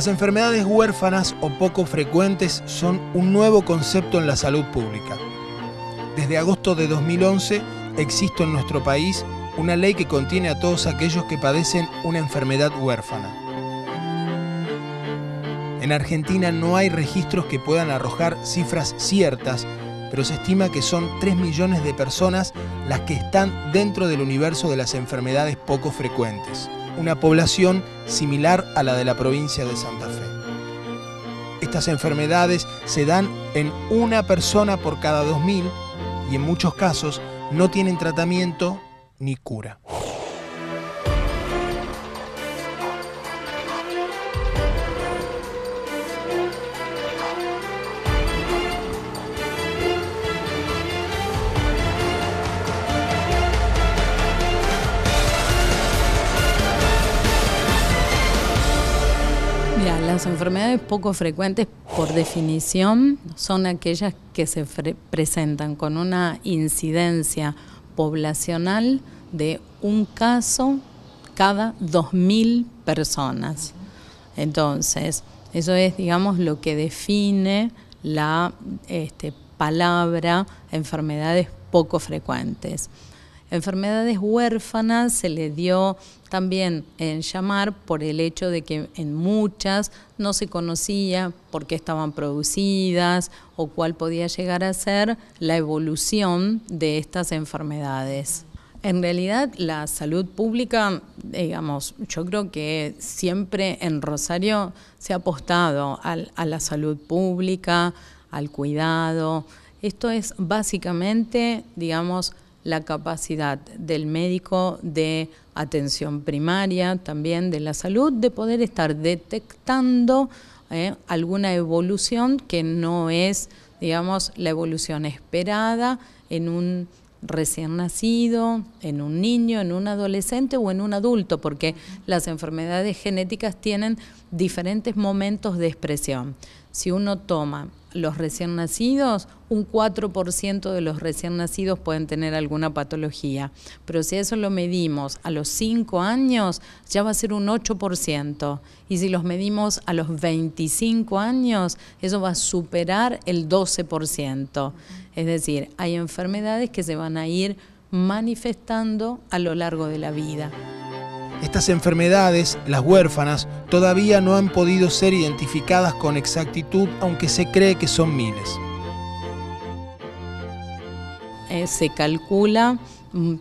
Las enfermedades huérfanas o poco frecuentes son un nuevo concepto en la salud pública. Desde agosto de 2011 existe en nuestro país una ley que contiene a todos aquellos que padecen una enfermedad huérfana. En Argentina no hay registros que puedan arrojar cifras ciertas, pero se estima que son 3 millones de personas las que están dentro del universo de las enfermedades poco frecuentes, una población similar a la de la provincia de Santa Fe. Estas enfermedades se dan en una persona por cada 2.000 y en muchos casos no tienen tratamiento ni cura. Mira, las enfermedades poco frecuentes, por definición, son aquellas que se presentan con una incidencia poblacional de un caso cada 2.000 personas. Entonces, eso es, digamos, lo que define la palabra enfermedades poco frecuentes. Enfermedades huérfanas se le dio también en llamar por el hecho de que en muchas no se conocía por qué estaban producidas o cuál podía llegar a ser la evolución de estas enfermedades. En realidad, la salud pública, digamos, yo creo que siempre en Rosario se ha apostado a la salud pública, al cuidado. Esto es básicamente, digamos, la capacidad del médico de atención primaria, también de la salud, de poder estar detectando alguna evolución que no es, digamos, la evolución esperada en un recién nacido, en un niño, en un adolescente o en un adulto, porque las enfermedades genéticas tienen diferentes momentos de expresión. Si uno toma los recién nacidos, un 4% de los recién nacidos pueden tener alguna patología, pero si eso lo medimos a los 5 años, ya va a ser un 8%, y si los medimos a los 25 años, eso va a superar el 12%. Es decir, hay enfermedades que se van a ir manifestando a lo largo de la vida. Estas enfermedades, las huérfanas, todavía no han podido ser identificadas con exactitud, aunque se cree que son miles. Se calcula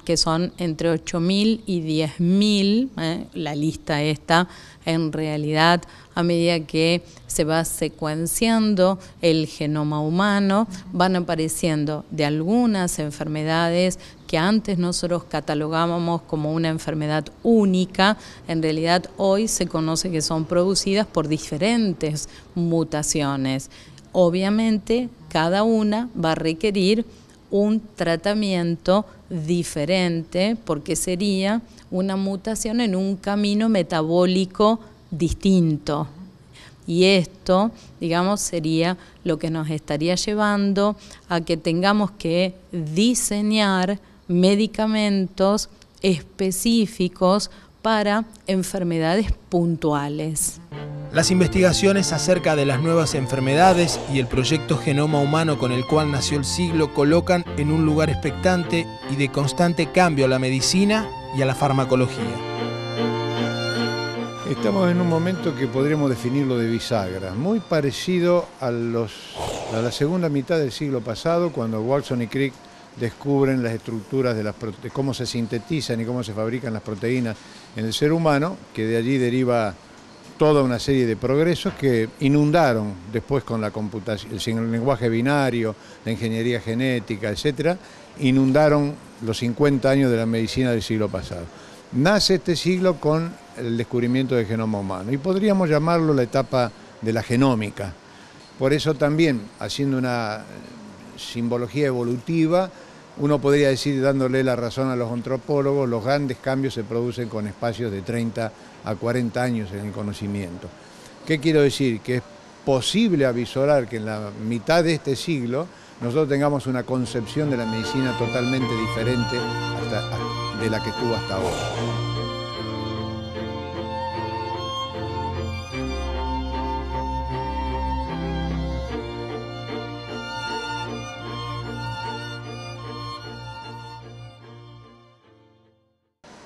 que son entre 8.000 y 10.000, la lista esta, en realidad, a medida que se va secuenciando el genoma humano, van apareciendo de algunas enfermedades que antes nosotros catalogábamos como una enfermedad única. En realidad hoy se conoce que son producidas por diferentes mutaciones. Obviamente, cada una va a requerir un tratamiento diferente porque sería una mutación en un camino metabólico distinto. Y esto, digamos, sería lo que nos estaría llevando a que tengamos que diseñar medicamentos específicos para enfermedades puntuales. Las investigaciones acerca de las nuevas enfermedades y el proyecto Genoma Humano con el cual nació el siglo colocan en un lugar expectante y de constante cambio a la medicina y a la farmacología. Estamos en un momento que podríamos definirlo de bisagra, muy parecido a la segunda mitad del siglo pasado, cuando Watson y Crick descubren las estructuras de cómo se sintetizan y cómo se fabrican las proteínas en el ser humano, que de allí deriva toda una serie de progresos que inundaron después con la computación, el lenguaje binario, la ingeniería genética, etcétera, inundaron los 50 años de la medicina del siglo pasado. Nace este siglo con el descubrimiento del genoma humano y podríamos llamarlo la etapa de la genómica. Por eso también, haciendo una simbología evolutiva, uno podría decir, dándole la razón a los antropólogos, los grandes cambios se producen con espacios de 30 a 40 años en el conocimiento. ¿Qué quiero decir? Que es posible avisorar que en la mitad de este siglo nosotros tengamos una concepción de la medicina totalmente diferente de la que tuvo hasta ahora.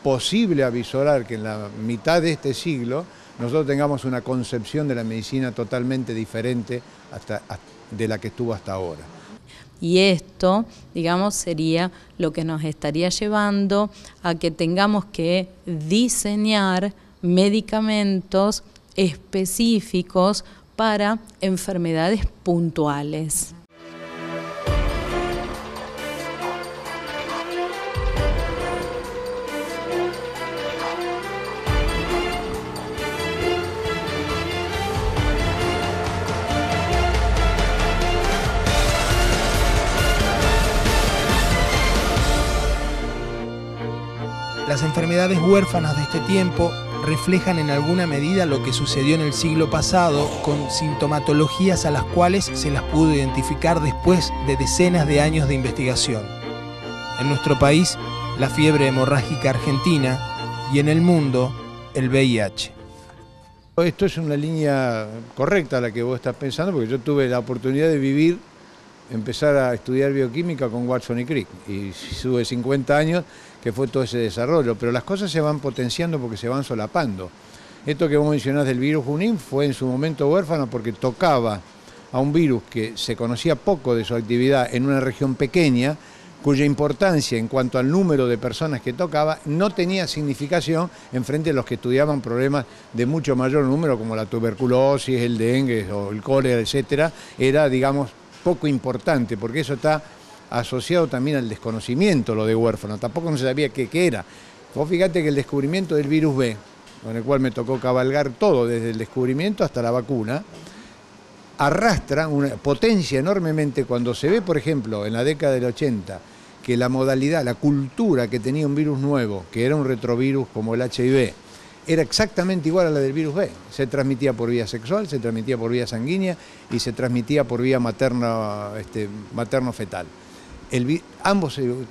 posible avisorar que en la mitad de este siglo nosotros tengamos una concepción de la medicina totalmente diferente de la que estuvo hasta ahora. Y esto, digamos, sería lo que nos estaría llevando a que tengamos que diseñar medicamentos específicos para enfermedades puntuales. Las enfermedades huérfanas de este tiempo reflejan en alguna medida lo que sucedió en el siglo pasado, con sintomatologías a las cuales se las pudo identificar después de decenas de años de investigación. En nuestro país, la fiebre hemorrágica argentina, y en el mundo, el VIH. Esto es una línea correcta la que vos estás pensando, porque yo tuve la oportunidad de empezar a estudiar bioquímica con Watson y Crick, y tuve 50 años que fue todo ese desarrollo, pero las cosas se van potenciando porque se van solapando. Esto que vos mencionás del virus Junín fue en su momento huérfano porque tocaba a un virus que se conocía poco de su actividad en una región pequeña, cuya importancia en cuanto al número de personas que tocaba no tenía significación en frente a los que estudiaban problemas de mucho mayor número como la tuberculosis, el dengue o el cólera, etcétera. Era, digamos, poco importante porque eso está asociado también al desconocimiento, lo de huérfano, tampoco no se sabía qué era. Vos fíjate que el descubrimiento del virus B, con el cual me tocó cabalgar todo, desde el descubrimiento hasta la vacuna, arrastra, potencia enormemente cuando se ve, por ejemplo, en la década del 80, que la modalidad, la cultura que tenía un virus nuevo, que era un retrovirus como el HIV, era exactamente igual a la del virus B. Se transmitía por vía sexual, se transmitía por vía sanguínea y se transmitía por vía materno-fetal.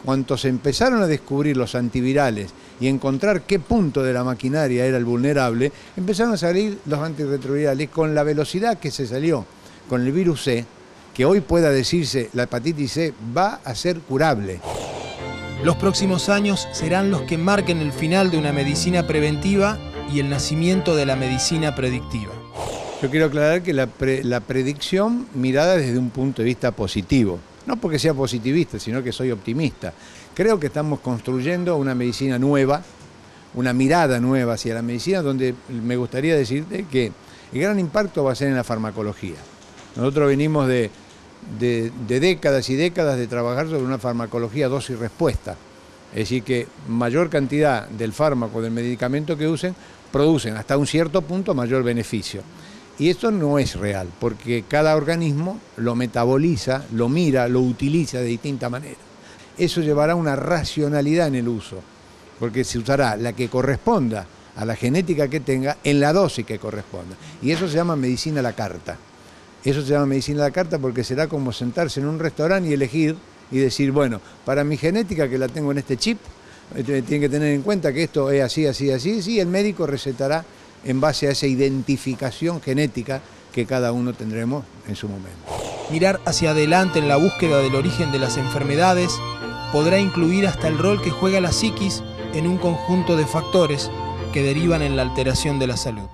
Cuando se empezaron a descubrir los antivirales y encontrar qué punto de la maquinaria era el vulnerable, empezaron a salir los antirretrovirales con la velocidad que se salió con el virus C, que hoy pueda decirse la hepatitis C va a ser curable. Los próximos años serán los que marquen el final de una medicina preventiva y el nacimiento de la medicina predictiva. Yo quiero aclarar que la predicción mirada desde un punto de vista positivo. No porque sea positivista, sino que soy optimista. Creo que estamos construyendo una medicina nueva, una mirada nueva hacia la medicina, donde me gustaría decirte que el gran impacto va a ser en la farmacología. Nosotros venimos de décadas y décadas de trabajar sobre una farmacología dosis-respuesta. Es decir, que mayor cantidad del fármaco, del medicamento que usen, producen hasta un cierto punto mayor beneficio. Y esto no es real, porque cada organismo lo metaboliza, lo mira, lo utiliza de distinta manera. Eso llevará una racionalidad en el uso, porque se usará la que corresponda a la genética que tenga en la dosis que corresponda. Y eso se llama medicina a la carta. Eso se llama medicina a la carta porque será como sentarse en un restaurante y elegir y decir, bueno, para mi genética que la tengo en este chip, tienen que tener en cuenta que esto es así, así, así, y el médico recetará en base a esa identificación genética que cada uno tendremos en su momento. Mirar hacia adelante en la búsqueda del origen de las enfermedades podrá incluir hasta el rol que juega la psiquis en un conjunto de factores que derivan en la alteración de la salud.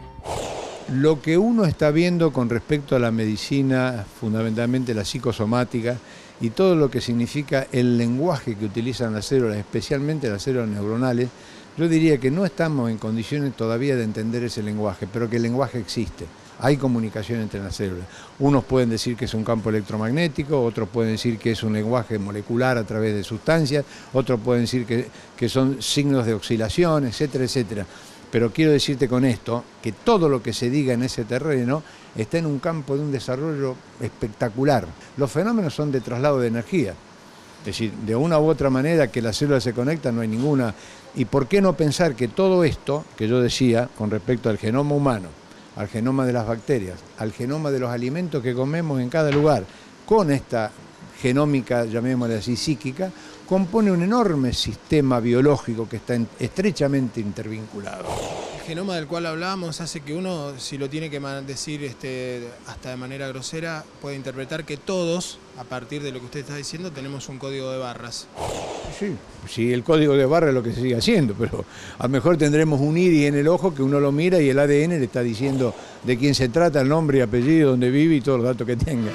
Lo que uno está viendo con respecto a la medicina, fundamentalmente la psicosomática, y todo lo que significa el lenguaje que utilizan las células, especialmente las células neuronales, yo diría que no estamos en condiciones todavía de entender ese lenguaje, pero que el lenguaje existe. Hay comunicación entre las células. Unos pueden decir que es un campo electromagnético, otros pueden decir que es un lenguaje molecular a través de sustancias, otros pueden decir que son signos de oscilación, etcétera, etcétera. Pero quiero decirte con esto que todo lo que se diga en ese terreno está en un campo de un desarrollo espectacular. Los fenómenos son de traslado de energía. Es decir, de una u otra manera que las células se conectan no hay ninguna. ¿Y por qué no pensar que todo esto que yo decía con respecto al genoma humano, al genoma de las bacterias, al genoma de los alimentos que comemos en cada lugar, con esta genómica, llamémosle así, psíquica, compone un enorme sistema biológico que está estrechamente intervinculado? genoma del cual hablábamos hace que uno, si lo tiene que decir hasta de manera grosera, puede interpretar que todos, a partir de lo que usted está diciendo, tenemos un código de barras. Sí, el código de barras es lo que se sigue haciendo, pero a lo mejor tendremos un iris en el ojo que uno lo mira y el ADN le está diciendo de quién se trata, el nombre y apellido, dónde vive y todos los datos que tenga.